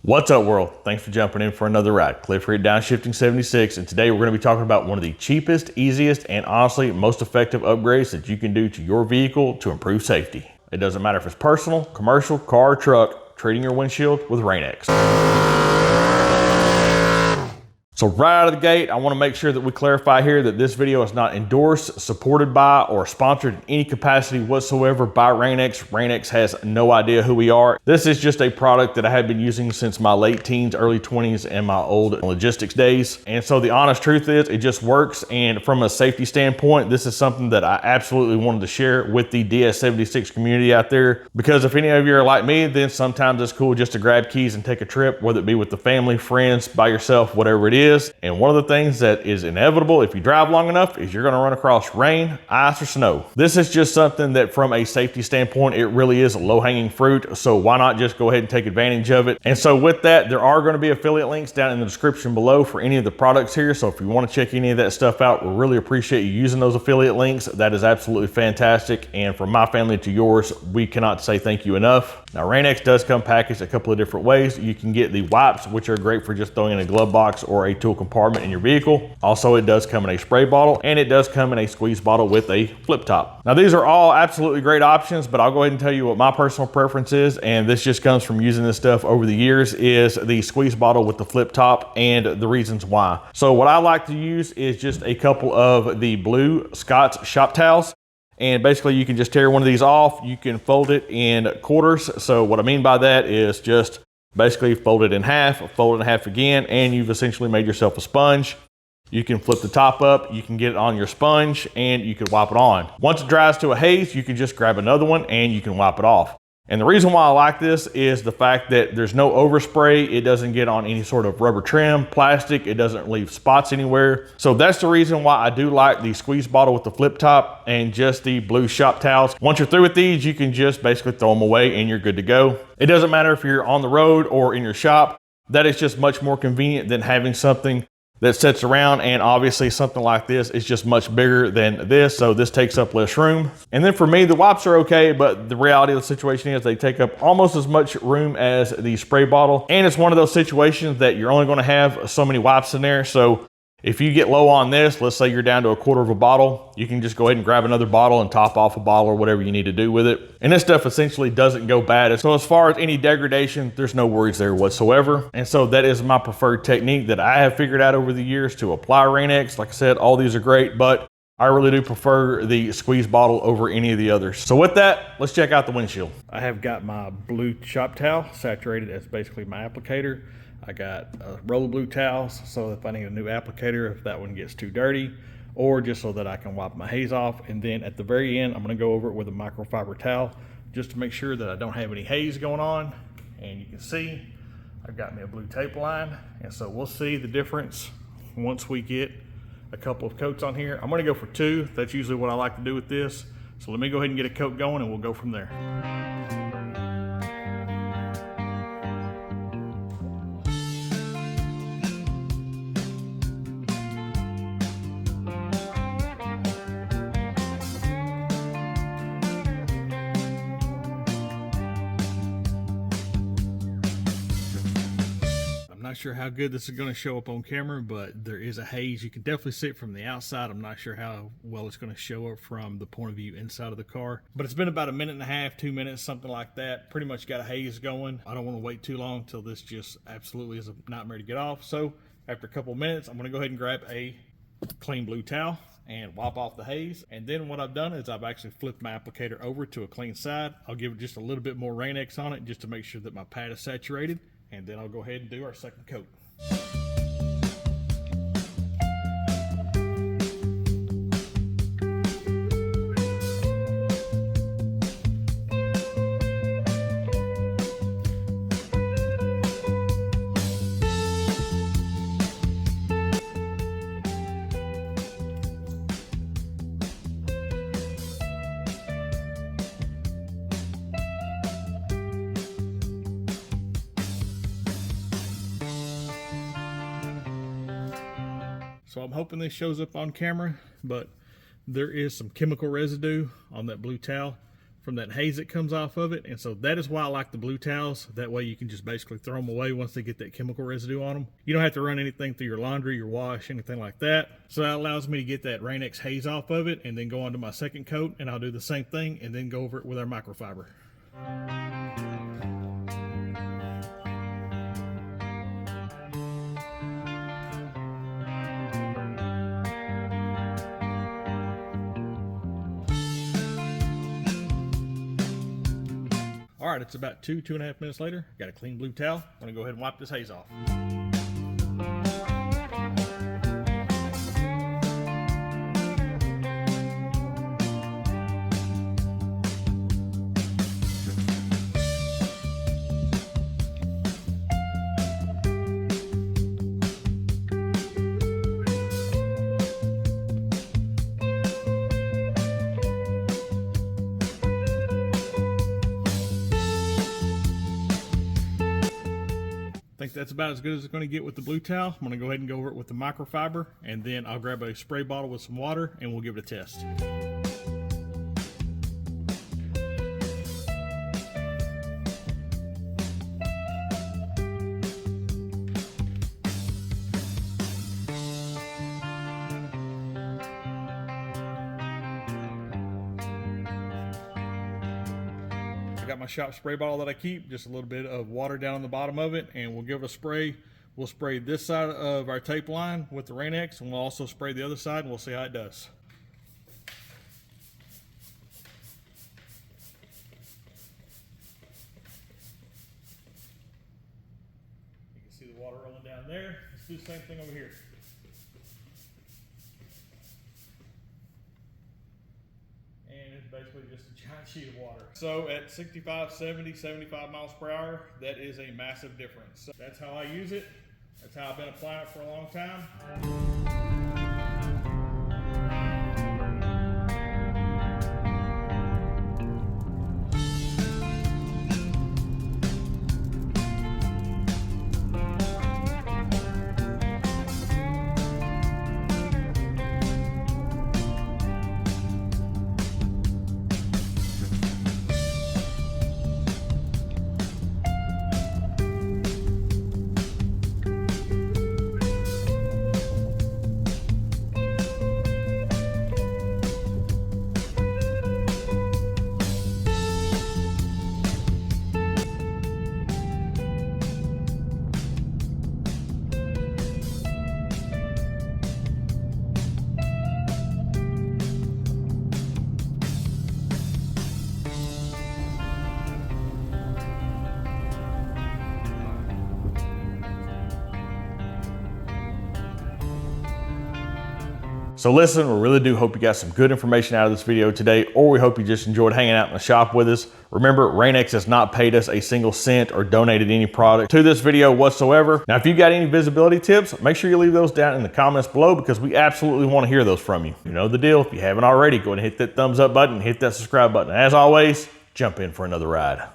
What's up, world? Thanks for jumping in for another ride. Cliff here at Downshifting 76, and today we're going to be talking about one of the cheapest, easiest, and honestly most effective upgrades that you can do to your vehicle to improve safety. It doesn't matter if it's personal, commercial, car, or truck, treating your windshield with Rain-X. So right out of the gate, I want to make sure that we clarify here that this video is not endorsed, supported by, or sponsored in any capacity whatsoever by Rain-X. Rain-X has no idea who we are. This is just a product that I have been using since my late teens, early 20s, and my old logistics days. And so the honest truth is it just works. And from a safety standpoint, this is something that I absolutely wanted to share with the DS76 community out there. Because if any of you are like me, then sometimes it's cool just to grab keys and take a trip, whether it be with the family, friends, by yourself, whatever it is. And one of the things that is inevitable if you drive long enough is you're going to run across rain, ice, or snow. This is just something that from a safety standpoint, it really is low-hanging fruit. So why not just go ahead and take advantage of it? And so with that, there are going to be affiliate links down in the description below for any of the products here. So if you want to check any of that stuff out, we really appreciate you using those affiliate links. That is absolutely fantastic. And from my family to yours, we cannot say thank you enough. Now, Rain-X does come packaged a couple of different ways. You can get the wipes, which are great for just throwing in a glove box or a tool compartment in your vehicle. Also, it does come in a spray bottle, and it does come in a squeeze bottle with a flip top. Now, these are all absolutely great options, but I'll go ahead and tell you what my personal preference is, and this just comes from using this stuff over the years, is the squeeze bottle with the flip top, and the reasons why. So what I like to use is just a couple of the blue Scott's shop towels. And basically you can just tear one of these off. You can fold it in quarters. So what I mean by that is just basically fold it in half again, and you've essentially made yourself a sponge. You can flip the top up, you can get it on your sponge, and you can wipe it on. Once it dries to a haze, you can just grab another one and you can wipe it off. And the reason why I like this is the fact that there's no overspray. It doesn't get on any sort of rubber trim, plastic. It doesn't leave spots anywhere. So that's the reason why I do like the squeeze bottle with the flip top and just the blue shop towels. Once you're through with these, you can just basically throw them away and you're good to go. It doesn't matter if you're on the road or in your shop. That is just much more convenient than having something that sits around, and obviously something like this is just much bigger than this, so this takes up less room. And then for me, the wipes are okay, but the reality of the situation is they take up almost as much room as the spray bottle, and it's one of those situations that you're only going to have so many wipes in there. So if you get low on this, let's say you're down to a quarter of a bottle, you can just go ahead and grab another bottle and top off a bottle or whatever you need to do with it. And this stuff essentially doesn't go bad. So as far as any degradation, there's no worries there whatsoever. And so that is my preferred technique that I have figured out over the years to apply Rain-X. Like I said, all these are great, but I really do prefer the squeeze bottle over any of the others. So with that, let's check out the windshield. I have got my blue shop towel saturated as basically my applicator. I got a roll of blue towels, so if I need a new applicator, if that one gets too dirty, or just so that I can wipe my haze off. And then at the very end, I'm gonna go over it with a microfiber towel just to make sure that I don't have any haze going on. And you can see, I've got me a blue tape line. And so we'll see the difference once we get a couple of coats on here. I'm gonna go for 2. That's usually what I like to do with this. So let me go ahead and get a coat going and we'll go from there. Not sure how good this is going to show up on camera, but there is a haze. You can definitely see it from the outside. I'm not sure how well it's going to show up from the point of view inside of the car, but it's been about a minute and a half, 2 minutes, something like that. Pretty much got a haze going. I don't want to wait too long till this just absolutely is a nightmare to get off. So after a couple of minutes, I'm going to go ahead and grab a clean blue towel and wipe off the haze. And then what I've done is I've actually flipped my applicator over to a clean side. I'll give it just a little bit more Rain-X on it just to make sure that my pad is saturated. And then I'll go ahead and do our second coat. So I'm hoping this shows up on camera, but there is some chemical residue on that blue towel from that haze that comes off of it. And so that is why I like the blue towels. That way you can just basically throw them away once they get that chemical residue on them. You don't have to run anything through your laundry, your wash, anything like that. So that allows me to get that Rain-X haze off of it and then go on to my second coat, and I'll do the same thing and then go over it with our microfiber. All right, it's about 2.5 minutes later. Got a clean blue towel. I'm gonna go ahead and wipe this haze off. I think that's about as good as it's going to get with the blue towel. I'm going to go ahead and go over it with the microfiber, and then I'll grab a spray bottle with some water and we'll give it a test. Got my shop spray bottle that I keep, just a little bit of water down on the bottom of it, and we'll give it a spray. We'll spray this side of our tape line with the Rain-X, and we'll also spray the other side, and we'll see how it does. You can see the water rolling down there. Let's do the same thing over here. Basically just a giant sheet of water. So at 65, 70, 75 miles per hour, that is a massive difference. So that's how I use it. That's how I've been applying it for a long time. So listen, we really do hope you got some good information out of this video today, or we hope you just enjoyed hanging out in the shop with us. Remember, Rain-X has not paid us a single cent or donated any product to this video whatsoever. Now, if you got any visibility tips, make sure you leave those down in the comments below, because we absolutely want to hear those from you. You know the deal. If you haven't already, go ahead and hit that thumbs up button, hit that subscribe button. As always, jump in for another ride.